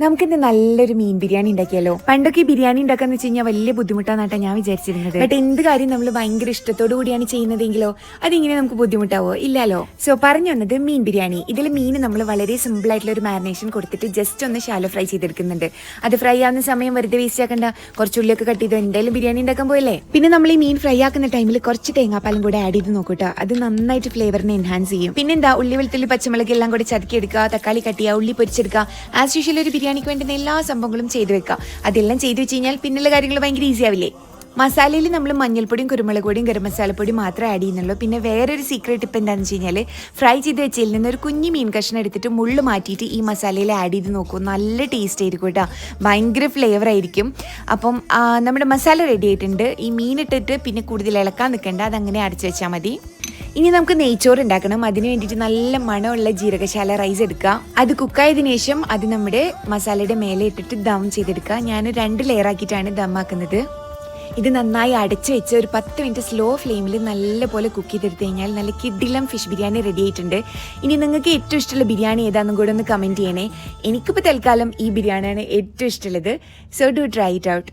നമുക്കിന്ന് നല്ലൊരു മീൻ ബിരിയാണി ഉണ്ടാക്കിയാലോ. പണ്ടൊക്കെ ബിരിയാണി ഉണ്ടാക്കാന്ന് വെച്ച് കഴിഞ്ഞാൽ വലിയ ബുദ്ധിമുട്ടാന്നാട്ടാ ഞാൻ വിചാരിച്ചിരുന്നത്. ബട്ട് എന്ത് കാര്യം നമ്മൾ ഭയങ്കര ഇഷ്ടത്തോടു കൂടിയാണ് ചെയ്യുന്നതെങ്കിലോ അതിങ്ങനെ നമുക്ക് ബുദ്ധിമുട്ടാവോ? ഇല്ലല്ലോ. സോ പറഞ്ഞു വന്നത് മീൻ ബിരിയാണി. ഇതിൽ മീൻ നമ്മൾ വളരെ സിമ്പിൾ ആയിട്ടുള്ള ഒരു മാരിനേഷൻ കൊടുത്തിട്ട് ജസ്റ്റ് ഒന്ന് ഷാലോ ഫ്രൈ ചെയ്തെടുക്കുന്നുണ്ട്. അത് ഫ്രൈ ആവുന്ന സമയം വെറുതെ വേസ്റ്റ് ആക്കണ്ട. കുറച്ചുള്ളിയൊക്കെ കട്ട് ചെയ്ത് എന്തായാലും ബിരിയാണി ഉണ്ടാക്കാൻ പോയല്ലേ. പിന്നെ നമ്മൾ ഈ മീൻ ഫ്രൈ ആക്കുന്ന ടൈമിൽ കുറച്ച് തേങ്ങാപ്പാലും കൂടെ ആഡ് ചെയ്ത് നോക്കൂട്ടോ. അത് നന്നായിട്ട് ഫ്ലേവറിനെ എൻഹാൻസ് ചെയ്യും. പിന്നെ എന്താ ഉള്ളി വെളുത്തുള്ളി പച്ചമുളക് എല്ലാം കൂടി ചതുക്കി എടുക്കുക, തക്കാളി കട്ട് ചെയ്യുക, ഉള്ളി പൊരിച്ചെടുക്കുക. ആസ് യൂഷ്വൽ ഒരു ബിരിയാണിക്ക് വേണ്ടുന്ന എല്ലാ സംഭവങ്ങളും ചെയ്തു വെക്കുക. അതെല്ലാം ചെയ്തു വെച്ച് കഴിഞ്ഞാൽ പിന്നുള്ള കാര്യങ്ങൾ ഭയങ്കര ഈസി ആവില്ലേ. മസാലയിൽ നമ്മൾ മഞ്ഞൾപ്പൊടിയും കുരുമുളക് പൊടിയും ഗരം മസാലപ്പൊടിയും മാത്രമേ ആഡ് ചെയ്യുന്നുള്ളൂ. പിന്നെ വേറൊരു സീക്രട്ട് ടിപ്പ് എന്താണെന്ന് വെച്ച് കഴിഞ്ഞാൽ ഫ്രൈ ചെയ്ത് വെച്ചതിൽ നിന്ന് ഒരു കുഞ്ഞു മീൻ കഷ്ണം എടുത്തിട്ട് മുള്ള് മാറ്റിയിട്ട് ഈ മസാലയിൽ ആഡ് ചെയ്ത് നോക്കൂ. നല്ല ടേസ്റ്റ് ആയിരിക്കും കേട്ടോ, ഭയങ്കര ഫ്ലേവർ ആയിരിക്കും. അപ്പം നമ്മുടെ മസാല റെഡി ആയിട്ടുണ്ട്. ഈ മീനിട്ടിട്ട് പിന്നെ കൂടുതൽ ഇളക്കാൻ നിൽക്കേണ്ട, അതങ്ങനെ അടച്ചു വെച്ചാൽ മതി. ഇനി നമുക്ക് നെയ്ച്ചോറ് ഉണ്ടാക്കണം. അതിന് വേണ്ടിയിട്ട് നല്ല മണമുള്ള ജീരകശാല റൈസ് എടുക്കുക. അത് കുക്കായതിനു ശേഷം അത് നമ്മുടെ മസാലയുടെ മേലെ ഇട്ടിട്ട് ദം ചെയ്തെടുക്കുക. ഞാൻ 2 ലെയർ ആക്കിയിട്ടാണ് ദം ആക്കുന്നത്. ഇത് നന്നായി അടച്ചു വെച്ച് ഒരു 10 മിനിറ്റ് സ്ലോ ഫ്ലെയിമിൽ നല്ലപോലെ കുക്ക് ചെയ്തെടുത്ത് കഴിഞ്ഞാൽ നല്ല കിഡിലം ഫിഷ് ബിരിയാണി റെഡി ആയിട്ടുണ്ട്. ഇനി നിങ്ങൾക്ക് ഏറ്റവും ഇഷ്ടമുള്ള ബിരിയാണി ഏതാണെന്നും കൂടെ ഒന്ന് കമൻറ്റ് ചെയ്യണേ. എനിക്കിപ്പോൾ തൽക്കാലം ഈ ബിരിയാണിയാണ് ഏറ്റവും ഇഷ്ടമുള്ളത്. So do try it out.